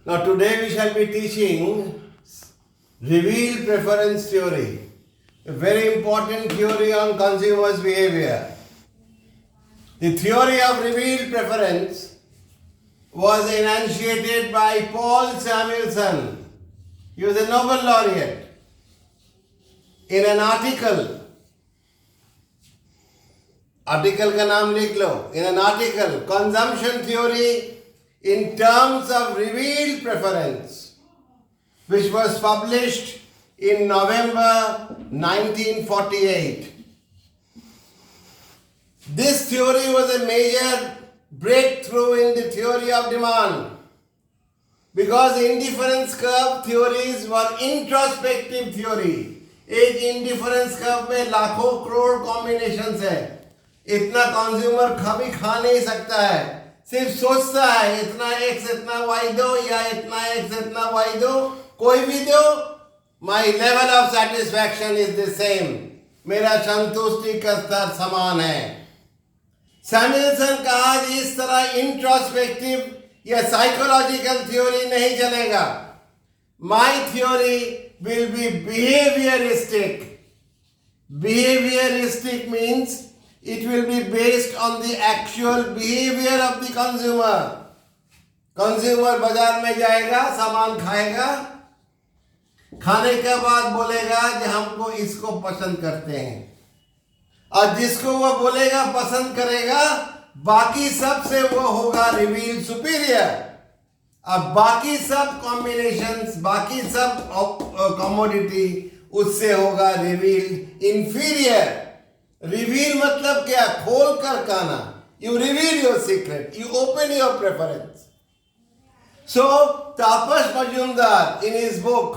Now today we shall be teaching revealed preference theory, a very important theory on consumers' behavior. The theory of revealed preference was enunciated by Paul Samuelson. He was a Nobel laureate. In an article का नाम लिख लो, in an article, Consumption Theory in Terms of Revealed Preference, which was published in November 1948. This theory was a major breakthrough in the theory of demand because indifference curve theories were introspective theory. एक indifference curve में लाखों crore combinations है. इतना consumer कभी खा नहीं सकता है, सिर्फ सोचता है इतना एक्स इतना वाई दो या इतना एक्स इतना वाई दो, कोई भी दो, my level of satisfaction is the same, मेरा संतुष्टि का स्तर समान है. सैमुएल्सन का आज इस तरह इंट्रोस्पेक्टिव या साइकोलॉजिकल थ्योरी नहीं चलेगा. My theory will be behavioristic. Behavioristic means it will be based on the actual behavior of the consumer. Consumer बाजार में जाएगा, सामान खाएगा, खाने के बाद बोलेगा कि हमको इसको पसंद करते हैं, और जिसको वो बोलेगा पसंद करेगा, बाकी सब से वो होगा रिवील सुपीरियर. अब बाकी सब कॉम्बिनेशंस, बाकी सब कमोडिटी उससे होगा रिवील इंफीरियर. रिवील मतलब क्या? खोल कर कहना. You reveal your secret, you open your preference. So Tapas Majumdar in his book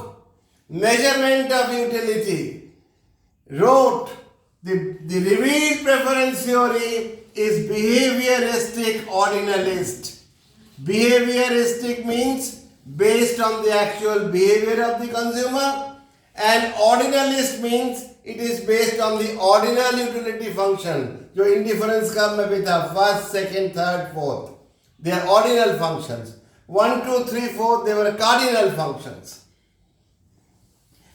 Measurement of Utility wrote the revealed preference theory is behavioristic ordinalist. Behavioristic means based on the actual behavior of the consumer, and ordinalist means it is based on the ordinal utility function. जो indifference curve में भी था, first, second, third, fourth, they are ordinal functions. 1, 2, 3, 4 they were cardinal functions.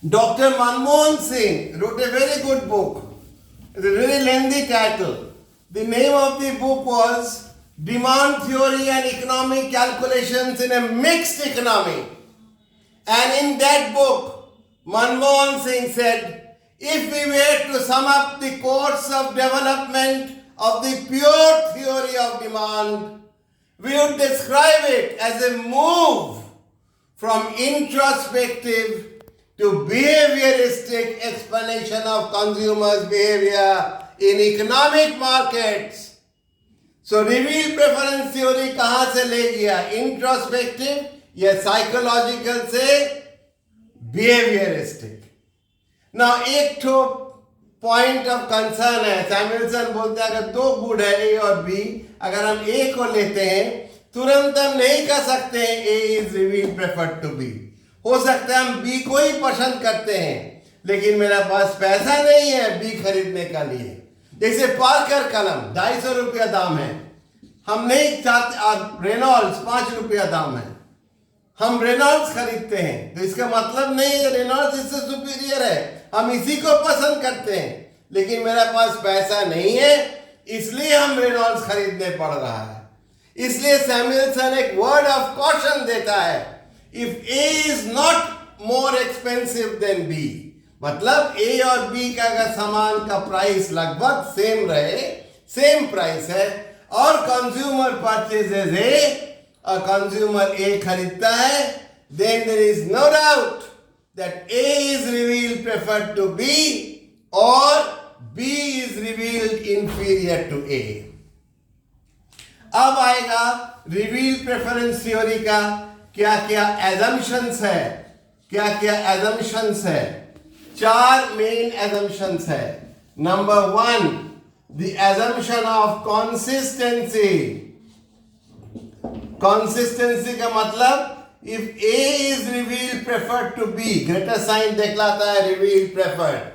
Dr. Manmohan Singh wrote a very good book. It's a very lengthy title. The name of the book was Demand Theory and Economic Calculations in a Mixed Economy. And in that book, Manmohan Singh said, if we were to sum up the course of development of the pure theory of demand, we would describe it as a move from introspective to behavioristic explanation of consumers' behavior in economic markets. So reveal preference theory कहां से ले गया? Introspective या psychological से behaviouristic. ना एक तो point of concern है. सैमुएल्सन बोलते हैं अगर दो गुड है ए और बी, अगर हम ए को लेते हैं तुरंत हम नहीं कह सकते हैं A is reveal preferred to B. हो सकता है हम बी को ही पसंद करते हैं, लेकिन मेरा पास पैसा नहीं है बी खरीदने का लिए. जैसे पार्कर कलम 250 रुपया दाम है, हम नहीं चाहते. रेनॉल्ड्स 5 रुपया दाम है, हम रेनॉल्ड्स खरीदते हैं, तो इसका मतलब नहीं है रेनॉल्ड्स इससे सुपीरियर है, हम इसी को पसंद करते हैं, लेकिन मेरा पास पैसा नहीं है इसलिए हम रेनॉल्ड्स खरीदने पड़ रहा है. इसलिए सैमुएल्सन एक वर्ड ऑफ कॉशन देता है, if A is not more expensive than B, मतलब ए और बी का अगर सामान का प्राइस लगभग सेम रहे, सेम प्राइस है, और कंज्यूमर परचेजेज ए और कंज्यूमर ए खरीदता है, then there is no doubt that A is revealed preferred to B और B is revealed inferior to A. अब आएगा रिवील्ड प्रेफरेंस थ्योरी का क्या क्या एजम्पशंस है, क्या क्या एजम्पशंस है. 4 मेन एजम्पशंस है. Number 1, the assumption of consistency. Consistency का मतलब if A is revealed preferred to B, greater sign दिखलाता है revealed preferred,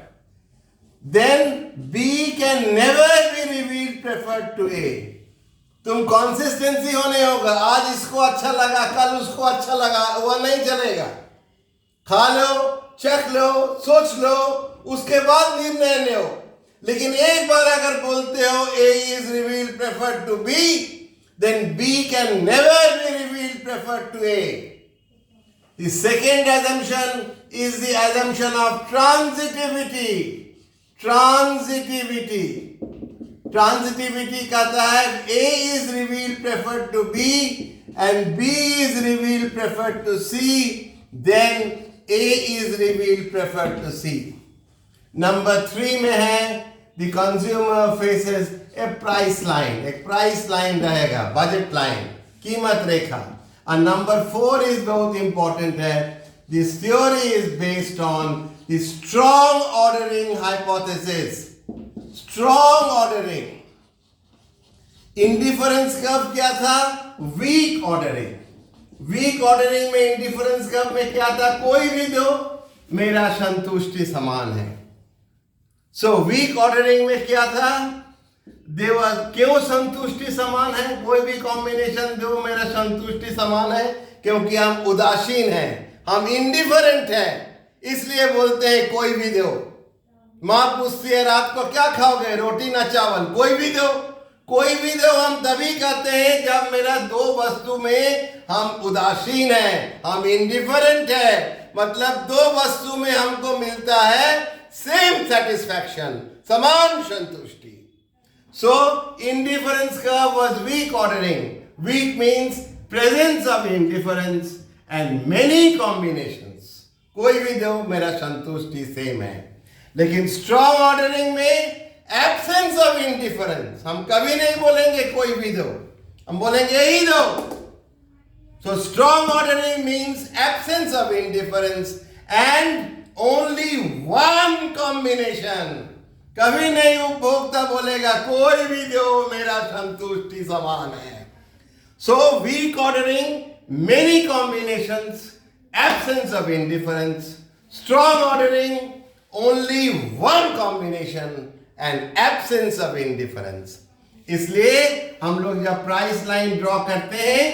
then B can never be revealed preferred to A. तुम कंसिस्टेंसी होने होगा, आज इसको अच्छा लगा कल उसको अच्छा लगा, वह नहीं चलेगा। खा लो, चख लो, सोच लो, उसके बाद निर्णय लो। लेकिन एक बार अगर बोलते हो A is revealed preferred to B, then B can never be revealed preferred to A. The second assumption is the assumption of transitivity. Transitivity कहता है A is revealed preferred to B and B is revealed preferred to C, then A is revealed preferred to C. Number 3 में है the consumer faces a price line. एक price line रहेगा, budget line, कीमत रेखा. And number 4 is बहुत important है. This theory is based on the strong ordering hypothesis. Strong ordering. Indifference curve क्या था? Weak ordering. Weak ordering में indifference curve में क्या था? कोई भी दो मेरा संतुष्टि समान है. So weak ordering में क्या था? देवर क्यों संतुष्टि समान है? कोई भी कॉम्बिनेशन दो मेरा संतुष्टि समान है, क्योंकि हम उदासीन हैं, हम इंडिफरेंट हैं, इसलिए बोलते हैं कोई भी दो. माँ पूछती है रात को क्या खाओगे, रोटी ना चावल, कोई भी दो. कोई भी दो हम तभी कहते हैं जब मेरा दो वस्तु में हम उदासीन हैं, हम इंडिफरेंट है, मतलब दो वस्तु में हमको मिलता है सेम सेटिस्फैक्शन, समान संतुष्टि. So indifference curve was weak ordering. Weak means presence of indifference and many combinations. कोई भी दो मेरा संतुष्टि सेम है. लेकिन strong ordering में absence of indifference. हम कभी नहीं बोलेंगे कोई भी दो, हम बोलेंगे यही दो. So strong ordering means absence of indifference and only one combination. कभी नहीं उपभोक्ता बोलेगा कोई भी दो मेरा संतुष्टि समान है. So weak ordering, many combinations, absence of indifference. Strong ordering, only one combination and absence of indifference. इसलिए हम लोग जब प्राइस लाइन ड्रॉ करते हैं,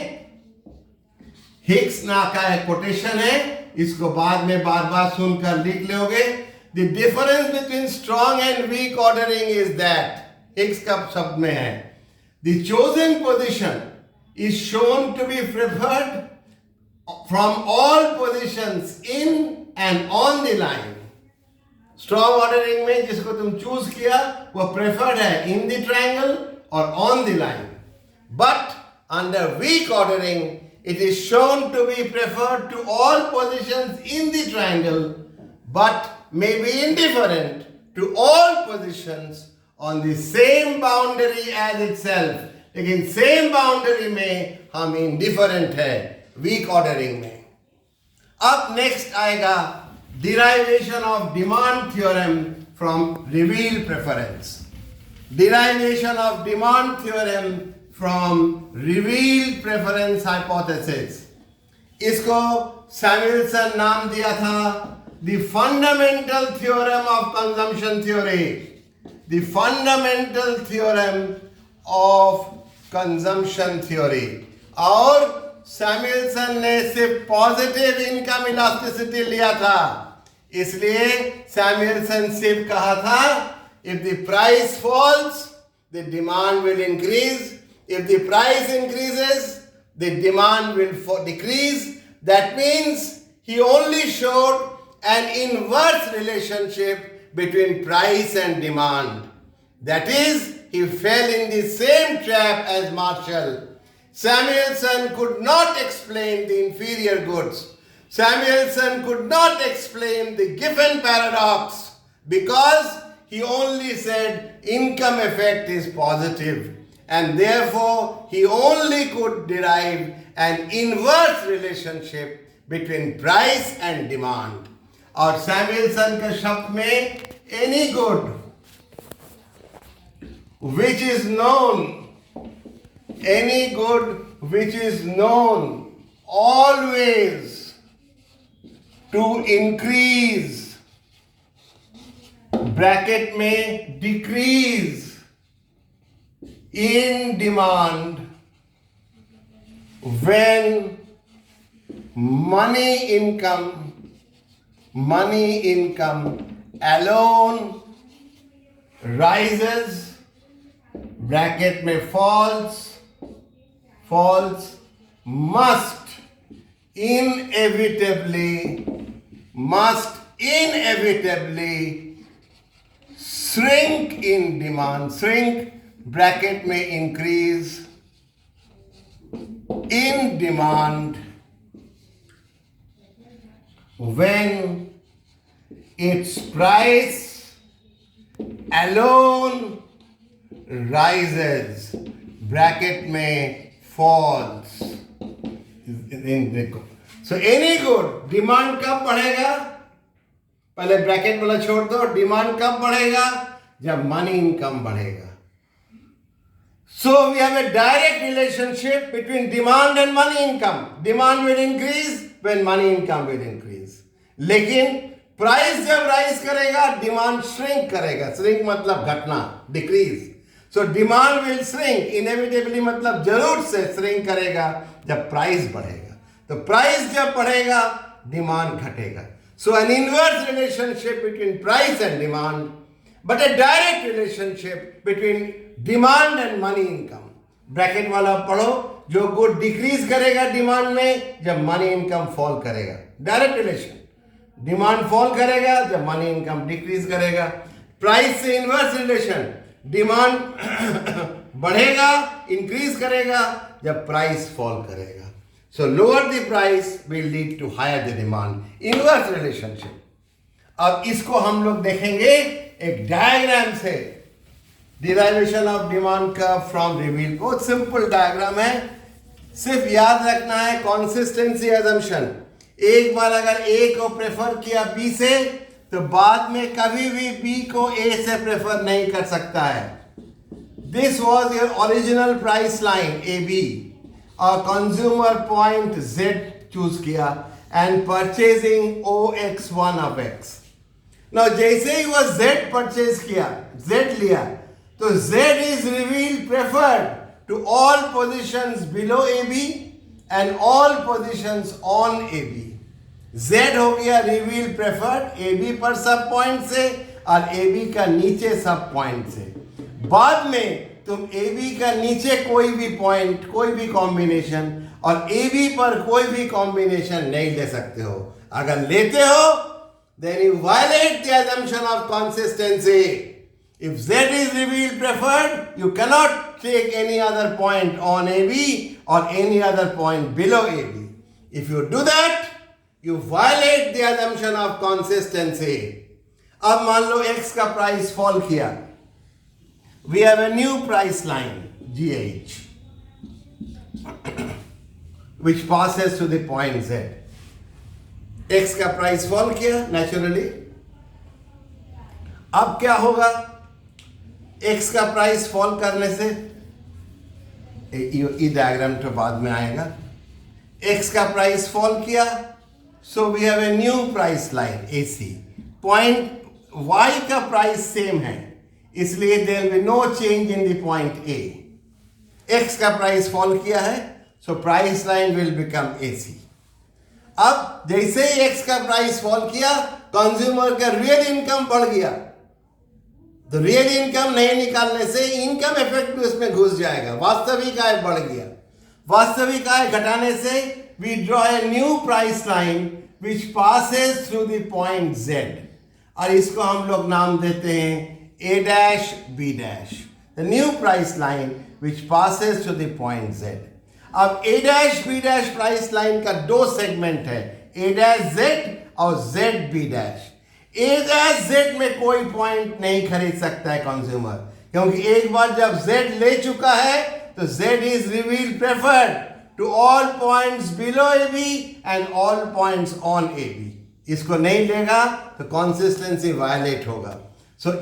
हिक्स ना का एक कोटेशन है, इसको बाद में बार बार सुनकर लिख लोगे. The difference between strong and weak ordering is that, Hicks का शब्द में है, the chosen position is shown to be preferred from all positions in and on the line. Strong ordering में जिसको तुम चूज किया वो preferred है in the triangle or on the line. But under weak ordering, it is shown to be preferred to all positions in the triangle, but may be indifferent to all positions on the same boundary as itself. लेकिन same boundary में हम indifferent है weak ordering में. अब next आएगा derivation of demand theorem from revealed preference. Derivation of demand theorem from revealed preference hypothesis. इसको सैमुएल्सन नाम दिया था the fundamental theorem of consumption theory. The fundamental theorem of consumption theory. और सैमुएल्सन ने सिर्फ पॉजिटिव इनकम इलास्टिसिटी लिया था, इसलिए सैमुएल्सन सिर्फ कहा था if the price falls the demand will increase, if the price increases the demand will decrease. That means he only showed an inverse relationship between price and demand. That is, he fell in the same trap as Marshall. Samuelson could not explain the inferior goods. Samuelson could not explain the Giffen paradox because he only said income effect is positive, and therefore he only could derive an inverse relationship between price and demand. और सैमुएल्सन के शब्द में any good which is known, any good which is known always to increase, bracket में decrease in demand when money income alone rises, bracket में false must inevitably shrink in demand, shrink bracket में increase in demand when its price alone rises, bracket में falls. So any good, demand कब बढ़ेगा? पहले bracket वाला छोड़ दो. Demand कब बढ़ेगा? जब मनी इनकम बढ़ेगा. So we have a direct relationship between demand and money income. Demand will increase when money income will increase. लेकिन प्राइस जब राइज करेगा, डिमांड श्रिंक करेगा. श्रिंक मतलब घटना, decrease. So demand will shrink inevitably, मतलब जरूर से श्रिंक करेगा जब प्राइस बढ़ेगा. तो प्राइस जब बढ़ेगा, डिमांड घटेगा. So an inverse relationship between price and demand, but a direct relationship between demand and money income. Bracket वाला पढ़ो. जो गुड डिक्रीज करेगा डिमांड में जब मनी इनकम फॉल करेगा. Direct relation. डिमांड फॉल करेगा जब मनी इनकम डिक्रीज करेगा. प्राइस से इनवर्स रिलेशन. डिमांड बढ़ेगा, इंक्रीज करेगा जब प्राइस फॉल करेगा. So lower the price will lead to higher the demand. Inverse relationship. अब इसको हम लोग देखेंगे एक डायग्राम से. Derivation of demand curve from reveal. बहुत सिंपल डायग्राम है. सिर्फ याद रखना है कंसिस्टेंसी अजम्पशन. एक बार अगर ए को प्रेफर किया बी से, तो बाद में कभी भी बी को ए से प्रेफर नहीं कर सकता है. This was your original price line A B, और कंज्यूमर पॉइंट जेड चूज किया and purchasing OX1 of X. Now जैसे ही वो जेड परचेज किया, जेड लिया, तो Z is reveal preferred to all positions below A B and all positions on A B. Z हो गया रिवील प्रेफर्ड ए बी पर सब पॉइंट से और ए बी का नीचे सब पॉइंट से. बाद में तुम ए बी का नीचे कोई भी पॉइंट, कोई भी कॉम्बिनेशन, और ए बी पर कोई भी कॉम्बिनेशन नहीं ले सकते हो. अगर लेते हो then you violate the assumption of consistency. If Z is revealed preferred, you cannot take any other point on AB or any other point below AB. If you do that, you violate the assumption of consistency. अब मान लो X का price fall किया. We have a new price line GH which passes to the point Z. X का price fall किया naturally. अब क्या होगा? X का प्राइस फॉल करने से, ये डायग्राम तो बाद में आएगा. X का प्राइस फॉल किया, so we have a new price line AC. Point Y का प्राइस सेम है, इसलिए there will be no change in the point A. X का प्राइस फॉल किया है, so price line will become AC. अब जैसे ही X का प्राइस फॉल किया, कंज्यूमर का रियल इनकम बढ़ गया. तो रियल इनकम नहीं निकालने से इनकम इफेक्ट भी उसमें घुस जाएगा. वास्तविक आय बढ़ गया. वास्तविक आय घटाने से we draw a new price line which passes through the point Z, और इसको हम लोग नाम देते हैं A', B'. The new price line which passes through the point Z. अब A', B' प्राइस लाइन का दो सेगमेंट है, A', Z और Z', A', Z में कोई पॉइंट नहीं खरीद सकता है कंज्यूमर, क्योंकि एक बार जब Z ले चुका है तो Z is reveal preferred to all points below AB and all points on AB. इसको नहीं लेगा तो कंसिस्टेंसी वायलेट होगा. So A',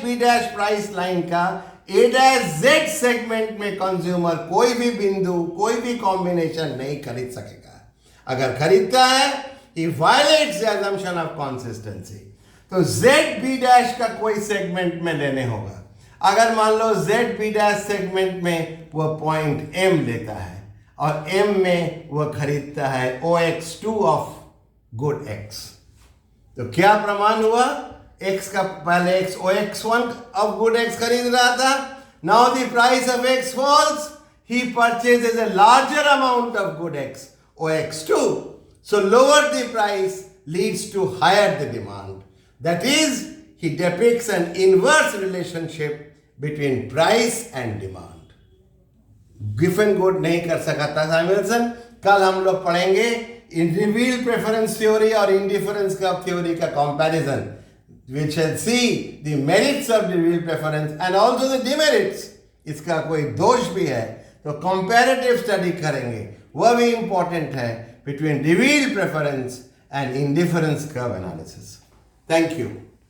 B' price line का A', Z सेगमेंट में कंज्यूमर कोई भी बिंदु, कोई भी कॉम्बिनेशन नहीं खरीद सकेगा. अगर खरीदता है, he violates the assumption of consistency. तो Z', B' का कोई सेगमेंट में लेने होगा. अगर मान लो Z B डैश सेगमेंट में वह पॉइंट M लेता है और M में वह खरीदता है OX2 ऑफ गुड X, तो क्या प्रमाण हुआ? X का पहले X OX1 of good X खरीद रहा था, now the price of X falls, he purchases a larger amount of good X OX2, so lower the price leads to higher the demand. That is, he depicts an inverse relationship between price and demand. Giffen good नहीं कर सका था Samuelson. कल हम लोग पढ़ेंगे इन reveal preference theory और indifference curve theory का comparison, we shall see the merits of the reveal preference and also the demerits. इसका कोई दोष भी है तो कंपैरेटिव स्टडी करेंगे, वह भी इंपॉर्टेंट है, between reveal preference and indifference curve analysis. Thank you.